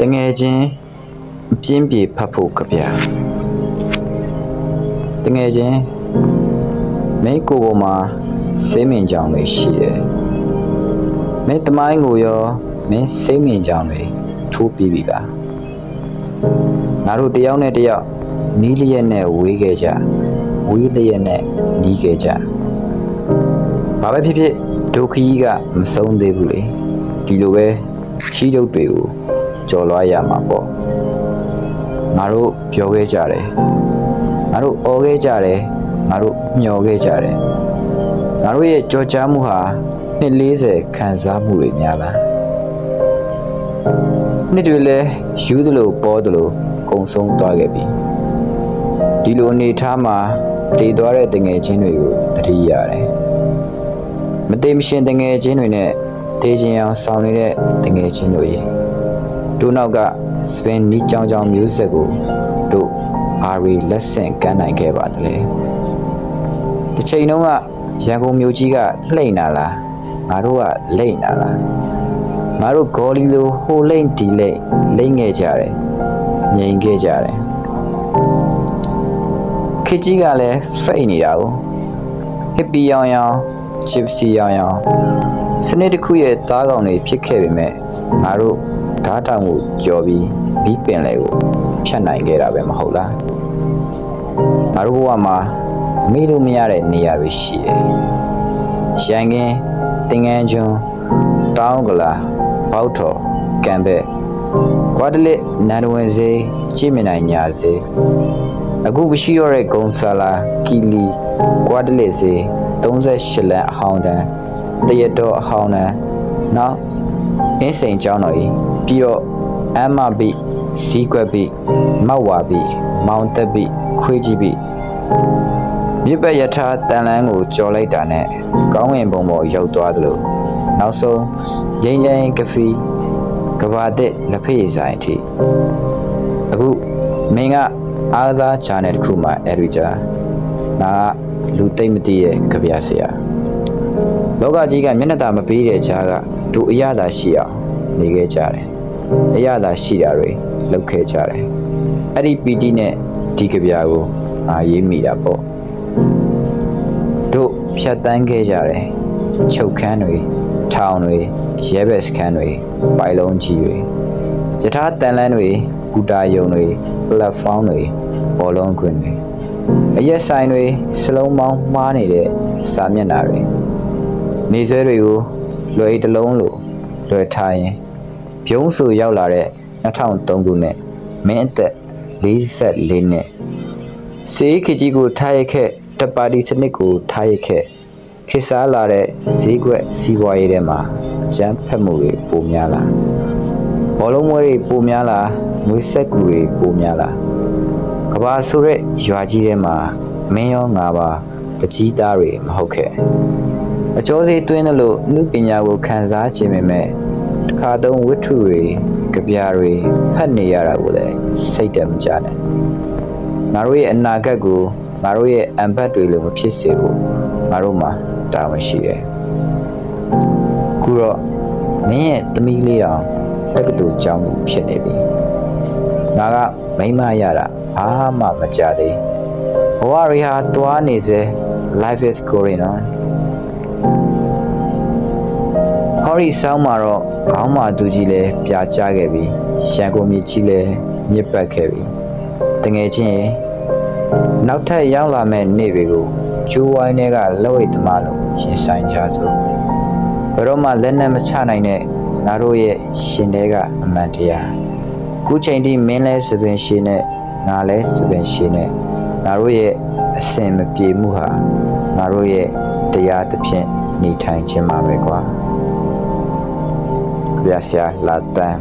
တငယ်ချင်းပြင်းပြေဖတ်ဖို့ကြဗျာတငယ်ချင်းမင်းကိုယ်ပေါ်မှာစိတ်မြင်ကြောင်တွေရှိတယ်မင်းတမိုင်းကိုရောမင်းစိတ်မြင်ကြောင်တွေထိုးပြီးပြီလားငါတို့တယောက်နဲ့တယောက်နီးလျက်နဲ့ဝေးခဲ့ကြဝေးလျက်နဲ့နီးခဲ့ကြဘာပဲဖြစ်ဖြစ်ဒုက္ခကြီးကမဆုံးသေးဘူးလေဒီလိုပဲချီးတုပ်တွေကိုကြော်လွှားရမှာပေါ့ငါတို့ပြောခဲ့ကြတယ်ငါတို့အော်ခဲ့ကြတယ်ငါတို့မျှော်ခဲ့ကြတယ်ငါတို့ရဲ့ကြော်ကြားမှုဟာနှစ်40ခံစားမှုတွေများလားနှစ်တွေလဲယူသလိုပေါ်သလိုကုံဆုံးသွားခဲ့ပြီဒီလိုအနေထားမှာတည်သွားတဲ့တငယ်ချင်းတွေကိုတတိရတယ်မတည်မရှင်တငယ်ချင်းတွေနဲ့တေးချင်းအောင်ဆောင်နေတဲ့တငယ်ချင်းတို့ရေတို့နောက်ကစပင်နီးကြောင်ကြောင်မျိုးဆက်ကိုတို့အာရီလက်ဆင့်ကမ်းနိုင်ခဲ့ပါတယ်တစ်ချိန်တုန်းကရန်ကုန်မြို့ကြီးကလှိမ့်နာလားငါတို့ကလိမ့်နာလားငါတို့ဂေါ်လီလိုဟိုလိမ့်ဒီလိမ့်ငယ်ကြတယ်ငြိမ်ခဲ့ကြတယ်ခစ်ကြီးကလည်းဖိတ်နေတာကိုဟစ်ပီရောင်ရောင်ချစ်စီရောင်ရောင်စနစ်တစ်ခုရဲ့သားကောင်တွေဖြစ်ခဲ့ပေမဲ့ငါတို့ဓာတ်တောင်ကိုကြော်ပြီးမီးပင်လေကိုဖြတ်နိုင်ခဲ့တာပဲမဟုတ်လားငါတို့ဘဝမှာမေ့လို့မရတဲ့နေရာတွေရှိတယ်ရန်ကင်းတင်ငန်းကျွန်းတောင်းကလာပေါက်တော်ကံပဲကွာဒလစ်နန္ဒဝင်စေးကြည့်မြင်နိုင်ညာစေးအခုမရှိတော့တဲ့ဂုံဆာလာကီလီကွာဒလစ်စေး38လမ်းအဟောင်းတန်းတရတော်အဟောင်းတန်းနောက်အင်းစိန်ကျောင်းတော်ကြီးပြီးတော့အမဘိစီးကွက်ဘိမောက်ဝါဘိမောင်သက်ဘိခွေးကြီးဘိမြစ်ပတ်ရထားတန်လန်းကိုကြော်လိုက်တာနဲ့ကောင်းဝင်ပုံပေါ်ရောက်သွားသလိုနောက်ဆုံးဂျိန်ဂျိန်ကဖီကဘာတဲ့လက်ဖက်ရည်ဆိုင်အထိအခုမင်းကအားသာချာနယ်တစ်ခုမှအဲ့ဒီကြာငါကလူသိမ့်မသိရဲ့ကြပြဆရာလောကကြီးကမျက်နှာသာမပေးတဲ့ခြားကတို့အရသာရှိအောင်နေခဲ့ကြတယ်အရသာရှိတာတွေလုပ်ခဲ့ကြတယ်အဲ့ဒီပီတီနဲ့ဒီကြပြကိုငါရေးမိတာပေါ့တို့ဖြတ်တန်းခဲ့ကြတယ်ချုပ်ခန်းတွေထောင်တွေရဲဘက်စခန်းတွေပိုင်လုံးကြီးတွေယထာတန်လန်းတွေဘူတာယုံတွေပလက်ဖောင်းတွေဘောလုံးခွင်တွေအရက်ဆိုင်တွေစလုံးပေါင်းမှားနေတဲ့စာမျက်နှာတွေနေဆွဲတွေကိုလွယ်တလုံးလိုလွယ်ထားရင်ပြုံးဆူရောက်လာတဲ့2003ခုနှစ်မင်းအသက်44နှစ်စေးခကြီးကိုထားရခဲ့တပါတီစနစ်ကိုထားရခဲ့ခေတ်စားလာတဲ့ဈေးကွက်စီးပွားရေးထဲမှာအကျန်းဖက်မှုတွေပိုများလာဘောလုံးမွေးတွေပိုများလာငွေဆက်ကူတွေပိုများလာကဘာဆိုတဲ့ရွာကြီးထဲမှာမင်းရောငါပါတကြီးသားတွေမဟုတ်ခဲ့အကျော်စီတွင်းသလိုနှုပညာကိုခံစားခြင်းပေမဲ့တစ်ခါသုံးဝတ္ထုတွေကြပြတွေဖတ်နေရတာကိုလည်းစိတ်တမကြနဲ့ငါတို့ရဲ့အနာဂတ်ကိုငါတို့ရဲ့အံဖတ်တွေလိုမဖြစ်စေဖို့ငါတို့မှာတာဝန်ရှိတယ်ခုတော့မင်းရဲ့သမီးလေးတောင်တက္ကသိုလ်ကျောင်းကြီးဖြစ်နေပြီငါကမိမရတာဘာမှမကြသေးဘဝရီဟာတွားနေစေ life is going on ဟော်ရီဆောင်းမှာတော့ခေါင်းမာသူကြီးလည်းပြာကျခဲ့ပြီရန်ကုန်မြေကြီးလည်းညစ်ပတ်ခဲ့ပြီတငယ်ချင်းရဲ့နောက်ထပ်ရောက်လာမဲ့နေ့တွေကိုကျိုးဝိုင်းတွေကလက်ဝိတ်သမားလို့ရင်ဆိုင်ကြစို့ဘယ်တော့မှလက်နဲ့မချနိုင်တဲ့ငါတို့ရဲ့ရှင်တွေကအမှန်တရားခုချိန်ထိမင်းလဲစပင်ရှင်နဲ့ငါလဲစပင်ရှင်နဲ့ငါတို့ရဲ့အစင်မပြေမှုဟာငါတို့ရဲ့တရားသဖြင့်နေထိုင်ခြင်းမှာပဲကွာကြပြဆရာလာတန်း